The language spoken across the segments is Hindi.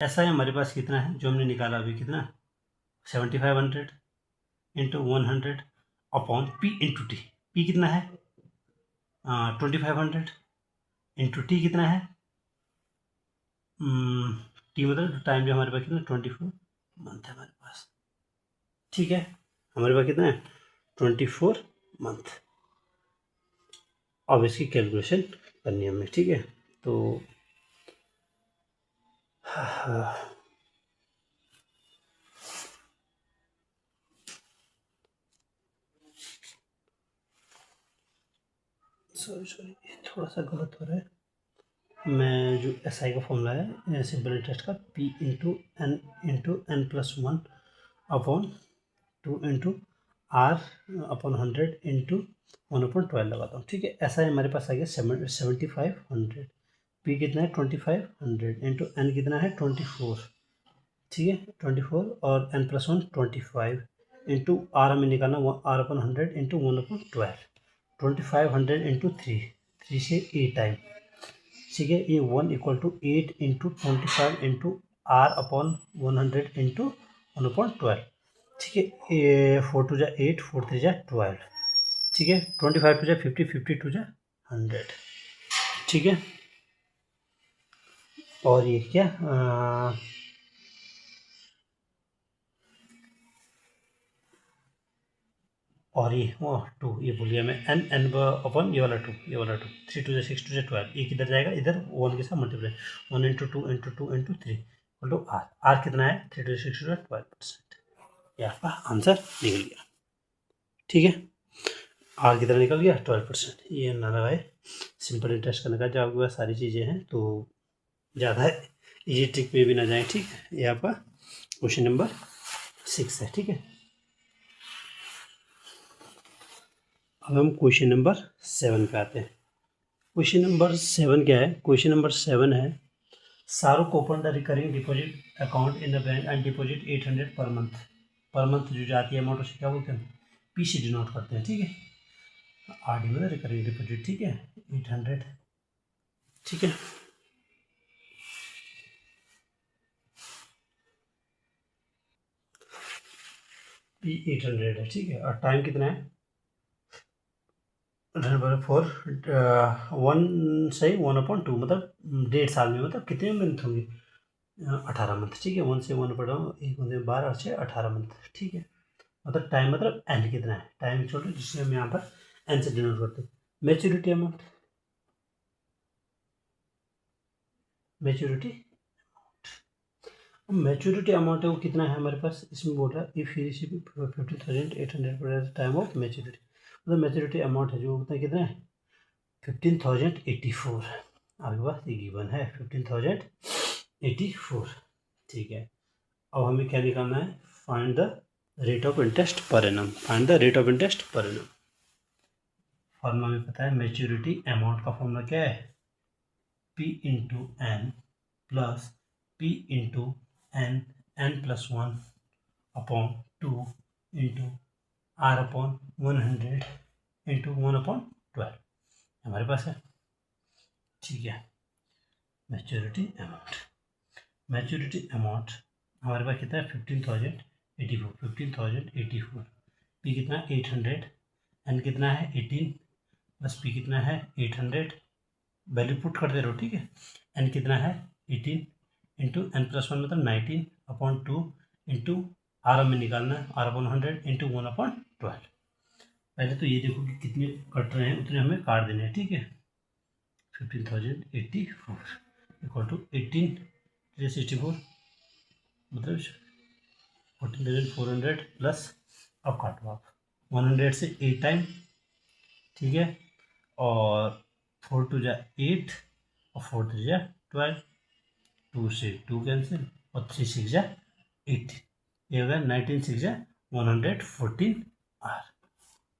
ऐसा है हमारे पास कितना है जो हमने निकाला अभी, कितना 7500 into 100 upon P into T. P कितना है 2500 इंटू टी कितना है टी मतलब टाइम जो हमारे पास कितना 24 मंथ है हमारे पास। ठीक है, हमारे पास कितना है 24 मंथ। अब इसकी कैलकुलेशन करनी है हमें। ठीक है, तो सॉरी थोड़ा सा गलत हो रहा है। मैं जो एस आई का फॉर्मूला है सिंपल इंटरेस्ट का P into N plus one upon 2 into R upon 100 into 1/12 लगाता हूँ। ठीक है, ऐसा है हमारे पास आ गया 7500। पी कितना है 2500 इंटू एन कितना है 24। ठीक है 24 और N plus one 25 into R हमें निकालना R upon 100 into 1/12। 2500 into three से 8 टाइम। ठीक है, ये 1 equal to 8 into 25 into R upon 100 into 1/12। ठीक है, ये 4 टू जा 8, 4 3 जा 12। ठीक है, 25 टू जा 50, 50 टू जा 100। ठीक है, और ये क्या और ये टू, ये भूल गया मैं, एन अपन ये वाला टू 3 टू 6 टू 12। ये किधर जाएगा, इधर 1 के साथ multiply 1 into two into two into three equal to R. R कितना है 3 टू 6 टू 12%। ये आपका आंसर निकल गया। ठीक है, आर कितना निकल गया 12%। ये ना लगाए, सिंपल इंटरेस्ट करने का जब आपके पास सारी चीज़ें हैं तो ज़्यादा ये ट्रिक में भी ना जाए। ठीक है, ये आपका क्वेश्चन नंबर 6 है। ठीक है, अब हम क्वेश्चन नंबर 7 पे आते हैं। क्वेश्चन नंबर 7 क्या है, क्वेश्चन नंबर 7 है Shahrukh open the recurring deposit account in the bank and deposit 800 per month. Per month जो जाती है अमाउंट उसे क्या बोलते हैं, पी से डिनोट करते हैं। ठीक है, आर डी मतलब रिकरिंग डिपॉजिट। ठीक है, 800। ठीक है, पी 800 है। ठीक है, और टाइम कितना है 4 1 से 1/2 मतलब 1.5 साल में, मतलब कितने मंथ होंगे 18 मंथ। ठीक है, 1 से 1 पढ़ा हूँ, 1 12 और 6 18 मंथ। ठीक है, मतलब टाइम मतलब एन कितना है, टाइम छोटे जिससे हम यहाँ पर एन से डिनोट करते हैं। Maturity amount, maturity maturity amount है वो कितना है हमारे पास, इसमें बोल रहा है इफ ही रिसीव 15,800 पर टाइम ऑफ मेच्योरिटी, मतलब मेच्योरिटी अमाउंट है जो बताए कितना है 15,084। आपके पास ये गिवन है 15,084। ठीक है, अब हमें क्या निकालना है, find the rate of interest पर annum. Find the rate of interest पर एनम। फॉर्मूला में पता है, मेच्योरिटी अमाउंट का फॉर्मूला क्या है P into N plus P into N N plus one upon 2 into R upon 100 into 1/12 हमारे पास है। ठीक है, मैच्योरिटी अमाउंट, मैच्योरिटी अमाउंट हमारे पास कितना है 15,084। पी कितना 800, एन कितना है 18 प्लस पी कितना है 800, वैल्यू पुट करते रहो। ठीक है, एन कितना है 18 इंटू एन प्लस वन मतलब 19 अपॉन 2 इंटू आर हमें निकालना है आर अपॉन 100 इंटू 1/12। पहले तो ये देखो कि कितने कट रहे हैं उतने हमें काट देने हैं। ठीक है, 15,084 इक्वल टू 18 मतलब 14,400 प्लस, अब काटो आप 100 से 8 टाइम। ठीक है, और 4 टू जा 8 और 4 3 जा 12, 2 से 2 कैंसिल और 3 6 जा 18, ये होगा 19 6 जा 114 आर,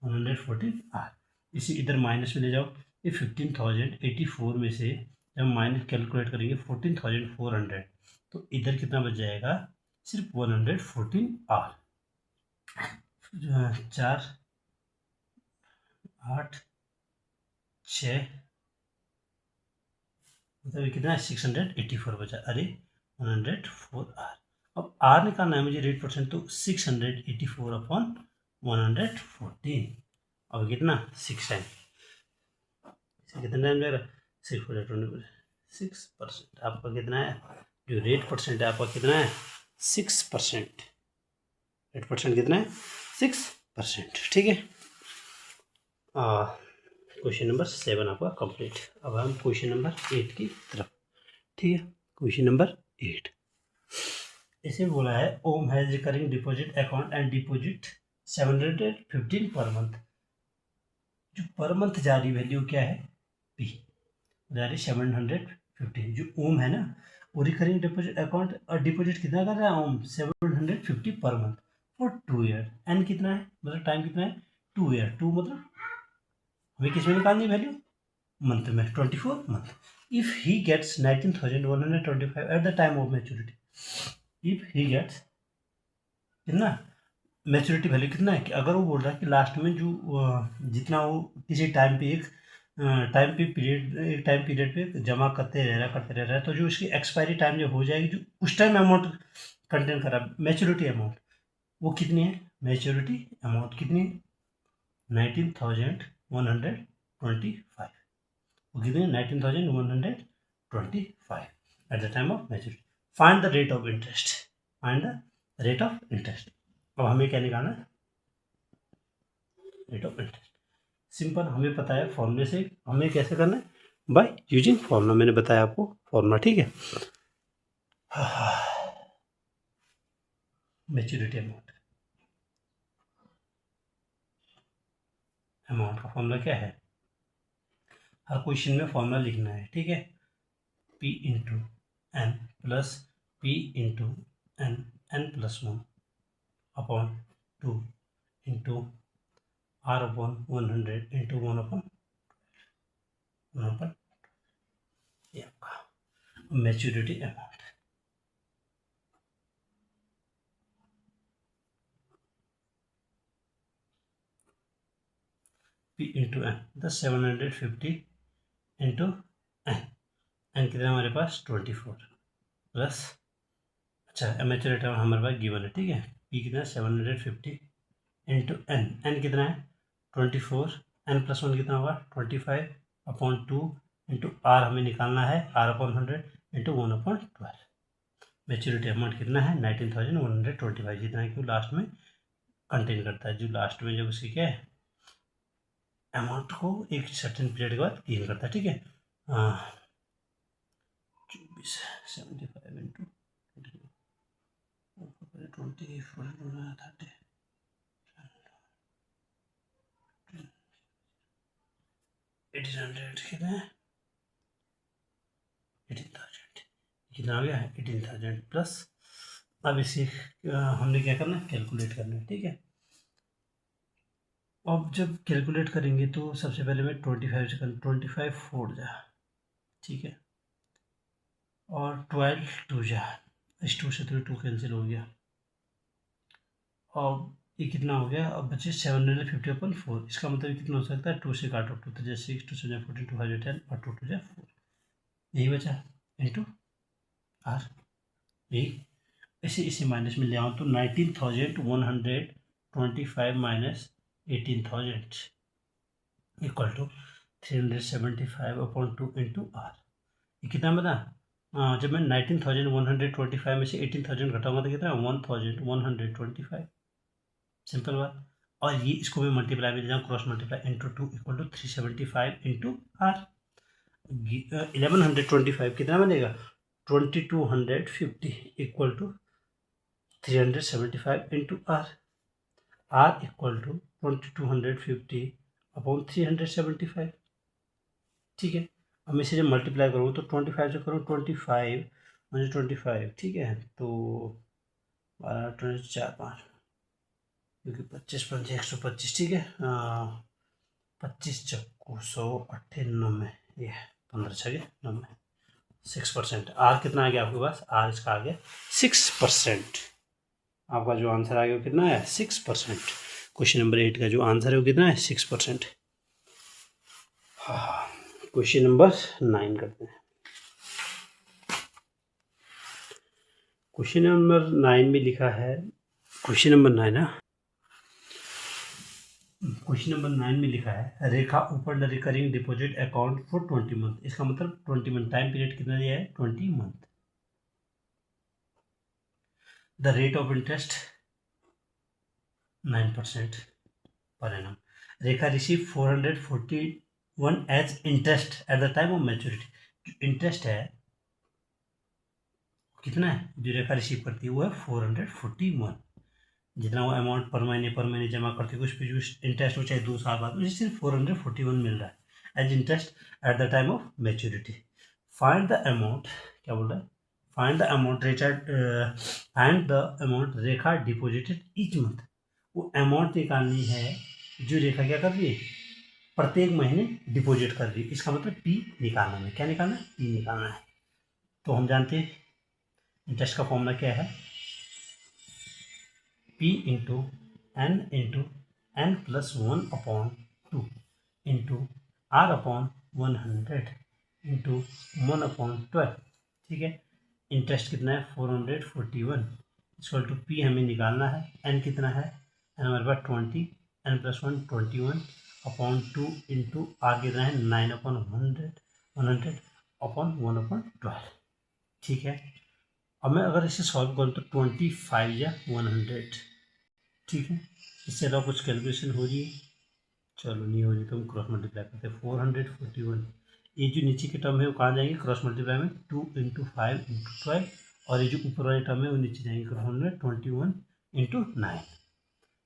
114 आर। इसी इधर माइनस में ले जाओ, ये 15,084 में से जब माइनस कैलकुलेट करेंगे 14,400 तो इधर कितना बच जाएगा सिर्फ 114 आर। 4 8 6 मतलब कितना है 684 बचा। अरे 104 आर। अब आर निकालना है मुझे रेट परसेंट, तो 684 अपॉन 114। अब कितना 6 टाइम, कितना टाइम जाएगा 6% आपका कितना है, जो रेट परसेंट है आपका कितना है 6%। रेट परसेंट कितना है 6%। ठीक है, क्वेश्चन नंबर 7 आपका कंप्लीट। अब हम क्वेश्चन नंबर 8 की तरफ। ठीक है, क्वेश्चन नंबर 8 इसे बोला है Om has recurring deposit account and deposit 715 per month. जो पर मंथ जा रही वैल्यू क्या है पी, जा रही 715। जो ओम है ना वो रिकरिंग डिपॉजिट अकाउंट और डिपॉजिट कितना कर रहा है ओम 750 per month for 2 year. N कितना है मतलब टाइम कितना है 2 ईयर। 2 मतलब हमें किस में निकालनी वैल्यू मंथ में 24 month. If he gets 19,125 at the time of maturity, if he gets कितना मैच्योरिटी वैल्यू कितना है कि अगर वो बोल रहा है कि लास्ट में जो जितना वो किसी टाइम पे एक टाइम पीरियड पे जमा करते रह रहा है तो जो इसकी एक्सपायरी टाइम जब हो जाएगी जो उस टाइम अमाउंट कंटेन कर रहा है मैच्योरिटी अमाउंट वो कितनी है, मैच्योरिटी अमाउंट कितनी है 19,125। वो कितनी है 19,125 at the time of maturity. Find the rate of interest, find the rate of interest. अब हमें क्या निकालना है रेट ऑफ इंटरेस्ट। सिंपल हमें पता है फॉर्मूले से, हमें कैसे करना है बाय यूजिंग फॉर्मूला। मैंने बताया आपको फॉर्मूला। ठीक है, मैच्योरिटी अमाउंट, अमाउंट का फॉर्मूला क्या है, हर क्वेश्चन में फॉर्मूला लिखना है। ठीक है, P into N plus P into N plus 1 upon 2 into R upon 100 into 1 upon ये आपका maturity amount. P into N तो 750 इंटू एन कितना हमारे पास 24 प्लस, अच्छा मैच्योरिटी हमारे पास गिवन है। ठीक है, P कितना 750 इंटू एन कितना है 24, एन प्लस 1 कितना होगा 25 अपॉन 2 इंटू आर हमें निकालना है R upon 100 into 1 upon 12। Maturity amount कितना है 19,125 जितना कि लास्ट में कंटेन करता है, जो लास्ट में जब उसकी क्या है अमाउंट को एक सर्टेन पीरियड के बाद गेन करता है। ठीक है, 24 75 इंटू 20 30 1800 कितना है 18,000 कितना आ गया है 18,000 प्लस। अब इसे हमने क्या करना है कैलकुलेट करना है। ठीक है, अब जब कैलकुलेट करेंगे तो सबसे पहले मैं 25 से 25 फोड़ जा, ठीक है, और 12 टू जा, इस 2 से तो 2 कैंसिल हो गया, और ये कितना हो गया, अब बचे 750 अपन 4। इसका मतलब कितना हो सकता है 2 से काटो 2 तो 6 2 7 14 2 5 10 और 2 2 4 यही बचा इंटू आर। यही इसे माइनस में ले आओ तो 19,125 minus 18,000 equal to 375 upon 2 into R. ये कितना बना, जब मैं 19,125 में से 18,000 घटाऊंगा तो कितना 1,125। सिंपल बात। और ये इसको भी मल्टीप्लाई में दे जाऊँ cross multiply into 2 equal to 375 into R. 1125 कितना बनेगा 2250 equal to 375 into R. R equal to 2250 upon 375। ठीक है, अब मैं इसे जब मल्टीप्लाई करूँ तो 25 से करूँ 25 मुझे 25। ठीक है, तो 12 20 4 5 क्योंकि 25 5 125। ठीक है, 25 चक्कू 198 ये 15 छः 90 6%। आर कितना आ गया आपके पास, आर इसका आ गया 6%। आपका जो आंसर आ गया वो कितना है 6%। क्वेश्चन नंबर 8 का जो आंसर है वो कितना है 6%। क्वेश्चन नंबर 9 करते हैं। क्वेश्चन नंबर 9 में लिखा है, क्वेश्चन नंबर 9 ना, क्वेश्चन नंबर 9 में लिखा है Rekha open the recurring deposit account for 20 month. इसका मतलब 20 मंथ, टाइम पीरियड कितना दिया है, 20 month. The rate of interest 9% पर annum. Rekha receive 441 as interest at the time of maturity. जो इंटरेस्ट है कितना है जो रेखा रिसीव करती है वो है 441। जितना वो अमाउंट पर महीने जमा करती है उस पर जो इंटरेस्ट हो चाहे 2 साल बाद, मुझे सिर्फ 441 मिल रहा है as interest at the time of maturity. Find the amount, क्या बोल रहा है, find the amount Rekha deposited each month. वो अमाउंट निकालनी है जो रेखा क्या कर रही है, प्रत्येक महीने डिपॉजिट कर रही है। इसका मतलब पी निकालना है। क्या निकालना है, पी निकालना है। तो हम जानते हैं इंटरेस्ट का फॉर्मूला क्या है, P into N plus 1/2 into R upon 100 into 1/12। ठीक है, इंटरेस्ट कितना है 441 इक्वल टू P हमें निकालना है। n कितना है, n हमारे पास 20, n प्लस 1 21/2 इंटू R कितना है 9/100 अपॉन 1/12। ठीक है, अब मैं अगर इसे सॉल्व करूँ तो 25 या 100। ठीक है, इससे अलावा कुछ कैलकुलेशन हो रही है, चलो नहीं हो रही तो हम क्रॉस मल्टीप्लाई करते हैं। 441 ये जो नीचे के टर्म है वो कहाँ जाएंगे, क्रॉस मल्टीप्लाई में 2 × 5 × 12, और ये जो ऊपर वाले टर्म है वो नीचे जाएंगे 121 × 9।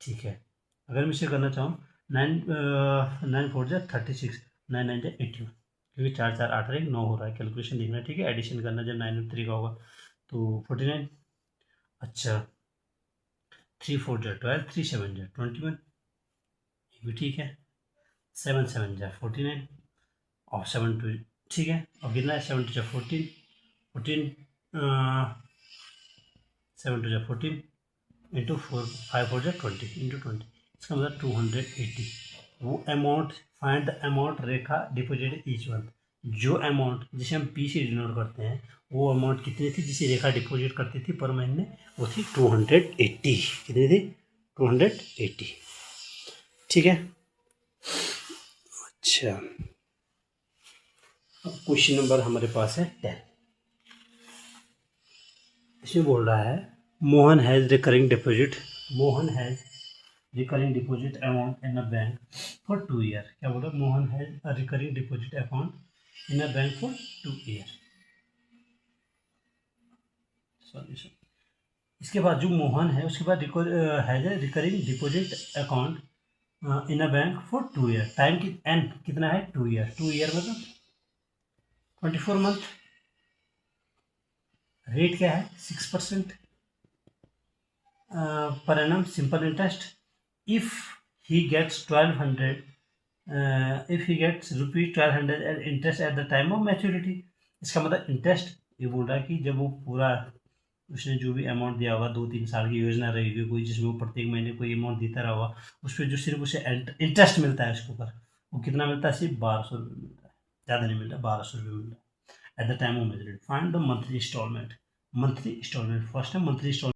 ठीक है, अगर मैं इसे करना चाहूँ 9 4 जा 36, 9 9 जा 81, क्योंकि 4 4 8 1 9 हो रहा है, कैलकुलेशन देखना है। ठीक है, एडिशन करना जब 9 और 3 का होगा तो 49। अच्छा 3 4 जा 12, 3 7 जा 21, ये भी ठीक है। 7 7 जा 49 और 7 2, ठीक है। और कितना है 7 2 जा 14, 7 2 जा 14 इंटू 5 4 जा 20 इंटू 20, इसका मतलब 280। वो amount, find the amount Rekha deposit each month. जो अमाउंट जिसे हम पी से डिनोट करते हैं वो अमाउंट कितनी थी जिसे रेखा डिपॉजिट करती थी पर महीने, वो थी 280। कितनी थी, 280। ठीक है, अच्छा क्वेश्चन नंबर हमारे पास है 10। इसमें बोल रहा है Mohan has recurring deposit, Mohan has recurring deposit amount in a bank for 2 year. क्या बोल रहा है, Mohan has a recurring deposit account in a bank for 2 year. Solution, इसके बाद जो मोहन है उसके बाद has a recurring deposit account in a bank for 2 year. Time की एन कितना है 2 ईयर, 2 ईयर मतलब 24 मंथ। रेट क्या है 6% per annum simple interest. If he gets 1200, if he gets ₹1200 as interest at the time of maturity. इसका मतलब इंटरेस्ट ये बोल रहा है कि जब वो पूरा उसने जो भी अमाउंट दिया होगा, 2-3 साल की योजना रहेगी कोई जिसमें वो प्रत्येक महीने कोई अमाउंट देता रहा होगा, उस पर जो सिर्फ उसे इंटरेस्ट मिलता है उसके ऊपर, वो कितना मिलता है, सिर्फ 1200 रुपये मिलता है, ज़्यादा नहीं मिलता, 1200 रुपये मिलता है at the time of maturity. Find the monthly instalment, monthly instalment first है मंथली इंस्टॉलमेंट